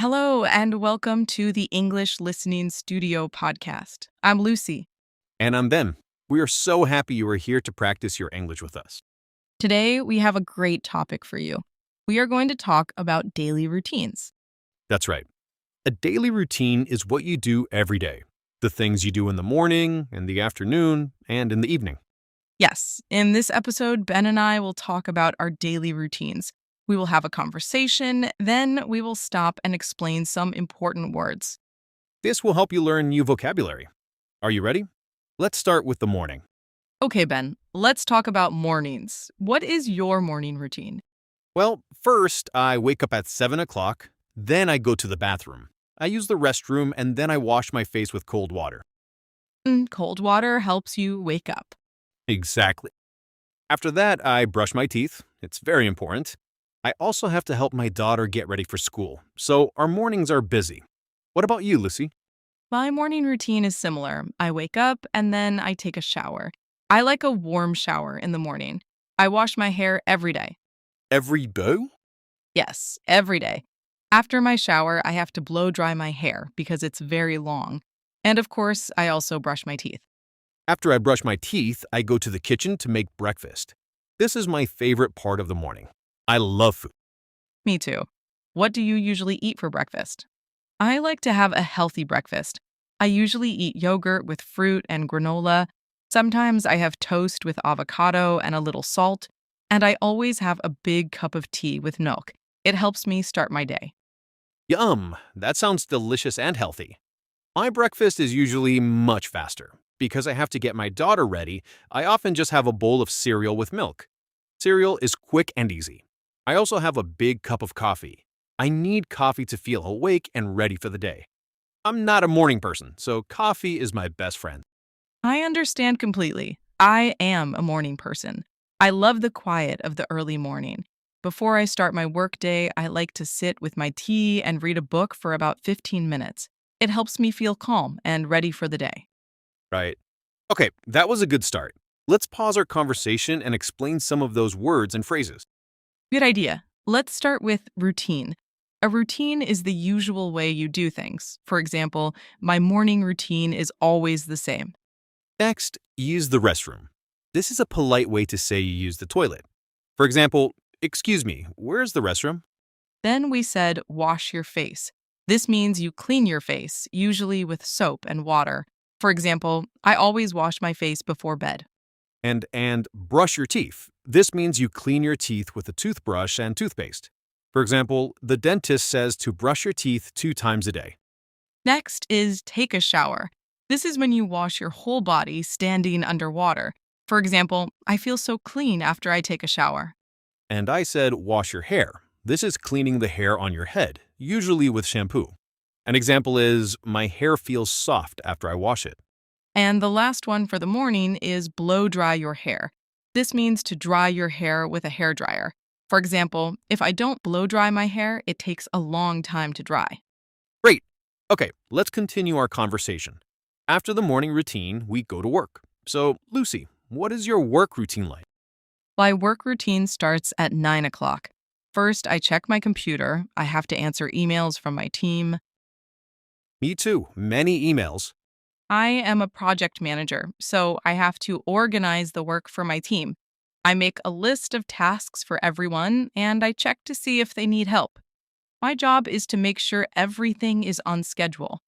Hello, and welcome to the English Listening Studio podcast. I'm Lucy. And I'm Ben. We are so happy you are here to practice your English with us. Today, we have a great topic for you. We are going to talk about daily routines. That's right. A daily routine is what you do every day. The things you do in the morning, in the afternoon, and in the evening. Yes, in this episode, Ben and I will talk about our daily routines. We will have a conversation, then we will stop and explain some important words. This will help you learn new vocabulary. Are you ready? Let's start with the morning. Okay, Ben, let's talk about mornings. What is your morning routine? Well, first, I wake up at 7 o'clock, then I go to the bathroom. I use the restroom, and then I wash my face with cold water. Cold water helps you wake up. Exactly. After that, I brush my teeth. It's very important. I also have to help my daughter get ready for school, so our mornings are busy. What about you, Lucy? My morning routine is similar. I wake up and then I take a shower. I like a warm shower in the morning. I wash my hair every day. Every day? Yes, every day. After my shower, I have to blow dry my hair because it's very long. And of course, I also brush my teeth. After I brush my teeth, I go to the kitchen to make breakfast. This is my favorite part of the morning. I love food. Me too. What do you usually eat for breakfast? I like to have a healthy breakfast. I usually eat yogurt with fruit and granola. Sometimes I have toast with avocado and a little salt. And I always have a big cup of tea with milk. It helps me start my day. Yum! That sounds delicious and healthy. My breakfast is usually much faster. Because I have to get my daughter ready, I often just have a bowl of cereal with milk. Cereal is quick and easy. I also have a big cup of coffee. I need coffee to feel awake and ready for the day. I'm not a morning person, so coffee is my best friend. I understand completely. I am a morning person. I love the quiet of the early morning. Before I start my workday, I like to sit with my tea and read a book for about 15 minutes. It helps me feel calm and ready for the day. Right. Okay, that was a good start. Let's pause our conversation and explain some of those words and phrases. Good idea. Let's start with routine. A routine is the usual way you do things. For example, my morning routine is always the same. Next, use the restroom. This is a polite way to say you use the toilet. For example, excuse me, where's the restroom? Then we said wash your face. This means you clean your face, usually with soap and water. For example, I always wash my face before bed. And brush your teeth. This means you clean your teeth with a toothbrush and toothpaste. For example, the dentist says to brush your teeth 2 times a day. Next is take a shower. This is when you wash your whole body standing underwater. For example, I feel so clean after I take a shower. And I said wash your hair. This is cleaning the hair on your head, usually with shampoo. An example is my hair feels soft after I wash it. And the last one for the morning is blow dry your hair. This means to dry your hair with a hair dryer. For example, if I don't blow dry my hair, it takes a long time to dry. Great. Okay, let's continue our conversation. After the morning routine, we go to work. So, Lucy, what is your work routine like? My work routine starts at 9 o'clock. First, I check my computer. I have to answer emails from my team. Me too, many emails. I am a project manager, so I have to organize the work for my team. I make a list of tasks for everyone, and I check to see if they need help. My job is to make sure everything is on schedule.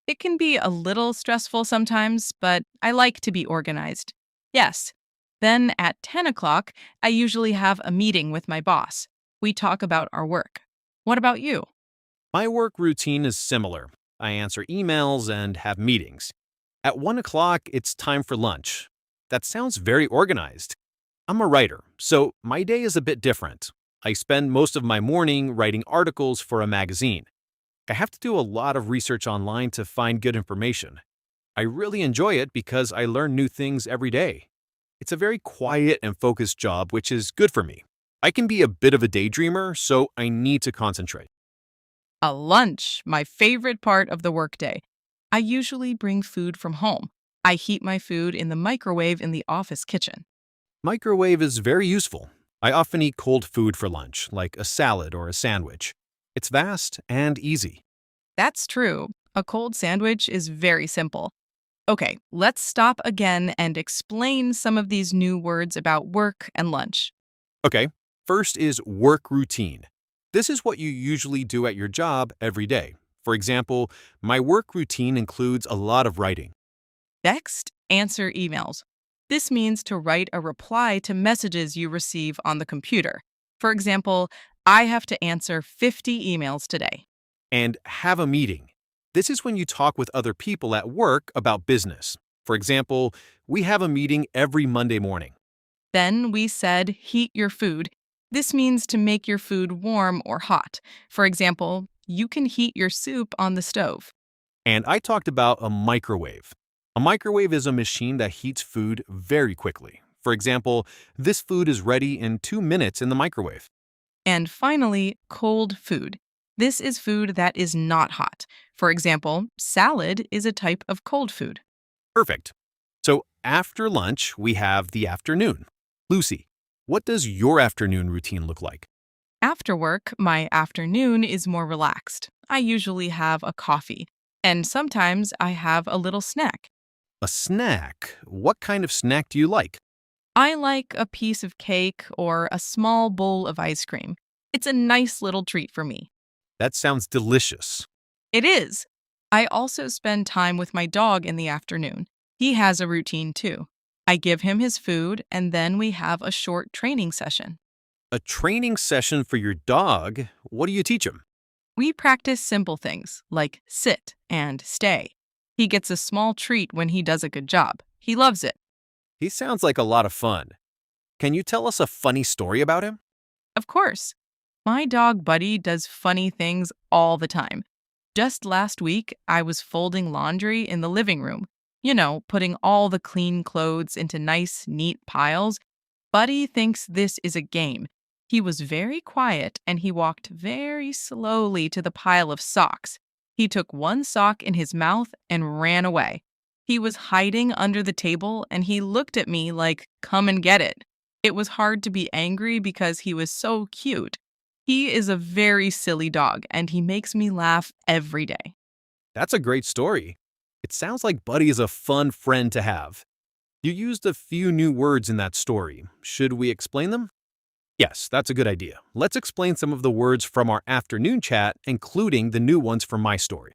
It can be a little stressful sometimes, but I like to be organized. Yes. Then at 10 o'clock, I usually have a meeting with my boss. We talk about our work. What about you? My work routine is similar. I answer emails and have meetings. At 1 o'clock, it's time for lunch. That sounds very organized. I'm a writer, so my day is a bit different. I spend most of my morning writing articles for a magazine. I have to do a lot of research online to find good information. I really enjoy it because I learn new things every day. It's a very quiet and focused job, which is good for me. I can be a bit of a daydreamer, so I need to concentrate. A lunch, my favorite part of the workday. I usually bring food from home. I heat my food in the microwave in the office kitchen. Microwave is very useful. I often eat cold food for lunch, like a salad or a sandwich. It's fast and easy. That's true. A cold sandwich is very simple. Okay, let's stop again and explain some of these new words about work and lunch. Okay, first is work routine. This is what you usually do at your job every day. For example, my work routine includes a lot of writing. Next, answer emails. This means to write a reply to messages you receive on the computer. For example, I have to answer 50 emails today. And have a meeting. This is when you talk with other people at work about business. For example, we have a meeting every Monday morning. Then we said heat your food. This means to make your food warm or hot. For example, you can heat your soup on the stove. And I talked about a microwave. A microwave is a machine that heats food very quickly. For example, this food is ready in 2 minutes in the microwave. And finally, cold food. This is food that is not hot. For example, salad is a type of cold food. Perfect. So after lunch, we have the afternoon. Lucy, what does your afternoon routine look like? After work, my afternoon is more relaxed. I usually have a coffee, and sometimes I have a little snack. A snack. What kind of snack do you like? I like a piece of cake or a small bowl of ice cream. It's a nice little treat for me. That sounds delicious. It is. I also spend time with my dog in the afternoon. He has a routine too. I give him his food, and then we have a short training session. A training session for your dog? What do you teach him? We practice simple things like sit and stay. He gets a small treat when he does a good job. He loves it. He sounds like a lot of fun. Can you tell us a funny story about him? Of course. My dog Buddy does funny things all the time. Just last week, I was folding laundry in the living room. Putting all the clean clothes into nice, neat piles. Buddy thinks this is a game. He was very quiet and he walked very slowly to the pile of socks. He took one sock in his mouth and ran away. He was hiding under the table and he looked at me like, come and get it. It was hard to be angry because he was so cute. He is a very silly dog and he makes me laugh every day. That's a great story. It sounds like Buddy is a fun friend to have. You used a few new words in that story. Should we explain them? Yes, that's a good idea. Let's explain some of the words from our afternoon chat, including the new ones from my story.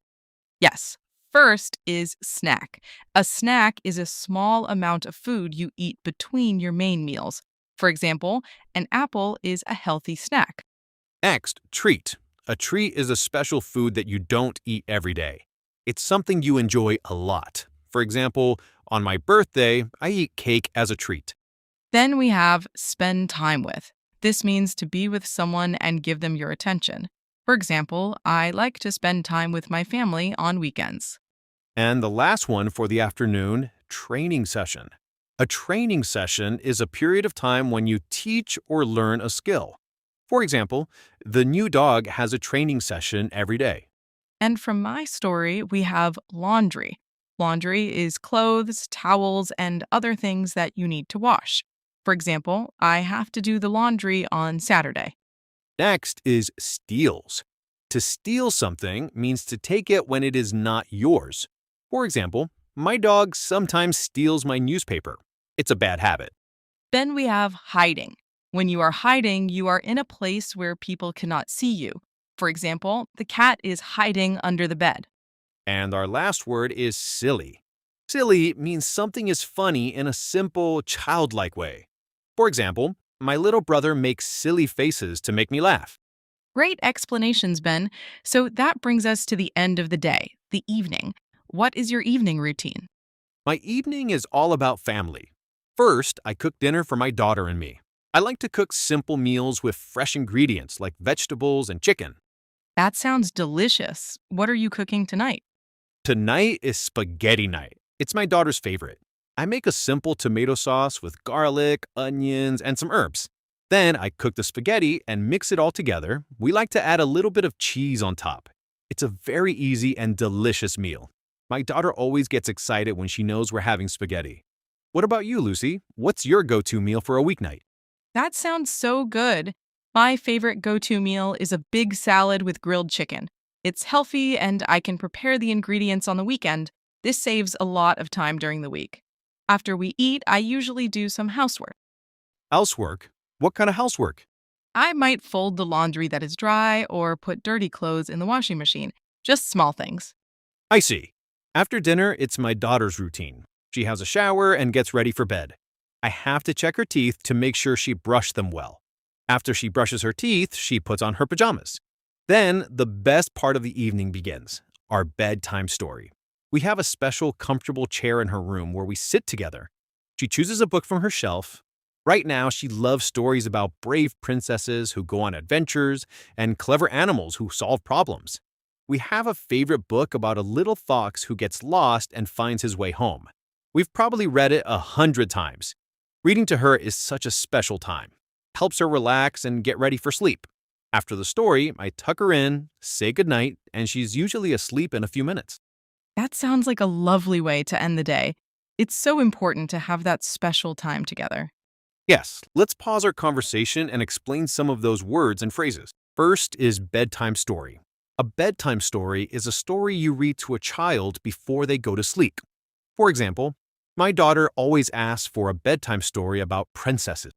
Yes. First is snack. A snack is a small amount of food you eat between your main meals. For example, an apple is a healthy snack. Next, treat. A treat is a special food that you don't eat every day. It's something you enjoy a lot. For example, on my birthday, I eat cake as a treat. Then we have spend time with. This means to be with someone and give them your attention. For example, I like to spend time with my family on weekends. And the last one for the afternoon, training session. A training session is a period of time when you teach or learn a skill. For example, the new dog has a training session every day. And from my story, we have laundry. Laundry is clothes, towels, and other things that you need to wash. For example, I have to do the laundry on Saturday. Next is steals. To steal something means to take it when it is not yours. For example, my dog sometimes steals my newspaper. It's a bad habit. Then we have hiding. When you are hiding, you are in a place where people cannot see you. For example, the cat is hiding under the bed. And our last word is silly. Silly means something is funny in a simple, childlike way. For example, my little brother makes silly faces to make me laugh. Great explanations, Ben. So that brings us to the end of the day, the evening. What is your evening routine? My evening is all about family. First, I cook dinner for my daughter and me. I like to cook simple meals with fresh ingredients like vegetables and chicken. That sounds delicious. What are you cooking tonight? Tonight is spaghetti night. It's my daughter's favorite. I make a simple tomato sauce with garlic, onions, and some herbs. Then I cook the spaghetti and mix it all together. We like to add a little bit of cheese on top. It's a very easy and delicious meal. My daughter always gets excited when she knows we're having spaghetti. What about you, Lucy? What's your go-to meal for a weeknight? That sounds so good. My favorite go to meal is a big salad with grilled chicken. It's healthy and I can prepare the ingredients on the weekend. This saves a lot of time during the week. After we eat, I usually do some housework. Housework? What kind of housework? I might fold the laundry that is dry or put dirty clothes in the washing machine. Just small things. I see. After dinner, it's my daughter's routine. She has a shower and gets ready for bed. I have to check her teeth to make sure she brushed them well. After she brushes her teeth, she puts on her pajamas. Then, the best part of the evening begins, our bedtime story. We have a special, comfortable chair in her room where we sit together. She chooses a book from her shelf. Right now, she loves stories about brave princesses who go on adventures and clever animals who solve problems. We have a favorite book about a little fox who gets lost and finds his way home. We've probably read it 100 times. Reading to her is such a special time. Helps her relax and get ready for sleep. After the story, I tuck her in, say goodnight, and she's usually asleep in a few minutes. That sounds like a lovely way to end the day. It's so important to have that special time together. Yes, let's pause our conversation and explain some of those words and phrases. First is bedtime story. A bedtime story is a story you read to a child before they go to sleep. For example, my daughter always asks for a bedtime story about princesses.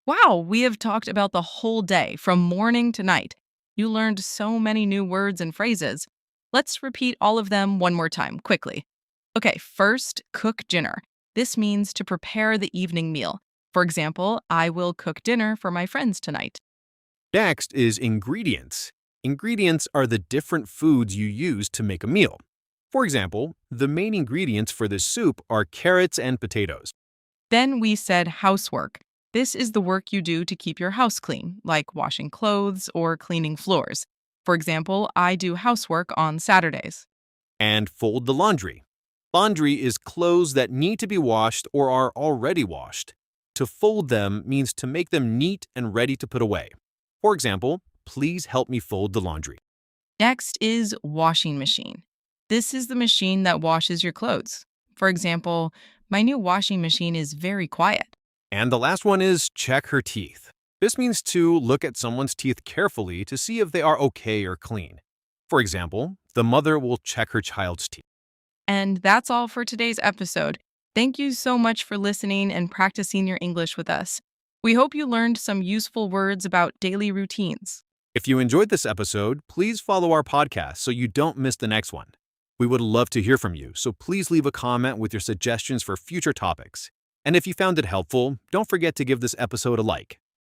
Wow, we have talked about the whole day, from morning to night. You learned so many new words and phrases. Let's repeat all of them one more time, quickly. Okay, first, cook dinner. This means to prepare the evening meal. For example, I will cook dinner for my friends tonight. Next is ingredients. Ingredients are the different foods you use to make a meal. For example, the main ingredients for this soup are carrots and potatoes. Then we said housework. This is the work you do to keep your house clean, like washing clothes or cleaning floors. For example, I do housework on Saturdays. And fold the laundry. Laundry is clothes that need to be washed or are already washed. To fold them means to make them neat and ready to put away. For example, please help me fold the laundry. Next is washing machine. This is the machine that washes your clothes. For example, my new washing machine is very quiet. And the last one is check her teeth. This means to look at someone's teeth carefully to see if they are okay or clean. For example, the mother will check her child's teeth. And that's all for today's episode. Thank you so much for listening and practicing your English with us. We hope you learned some useful words about daily routines. If you enjoyed this episode, please follow our podcast so you don't miss the next one. We would love to hear from you, so please leave a comment with your suggestions for future topics. And if you found it helpful, don't forget to give this episode a like.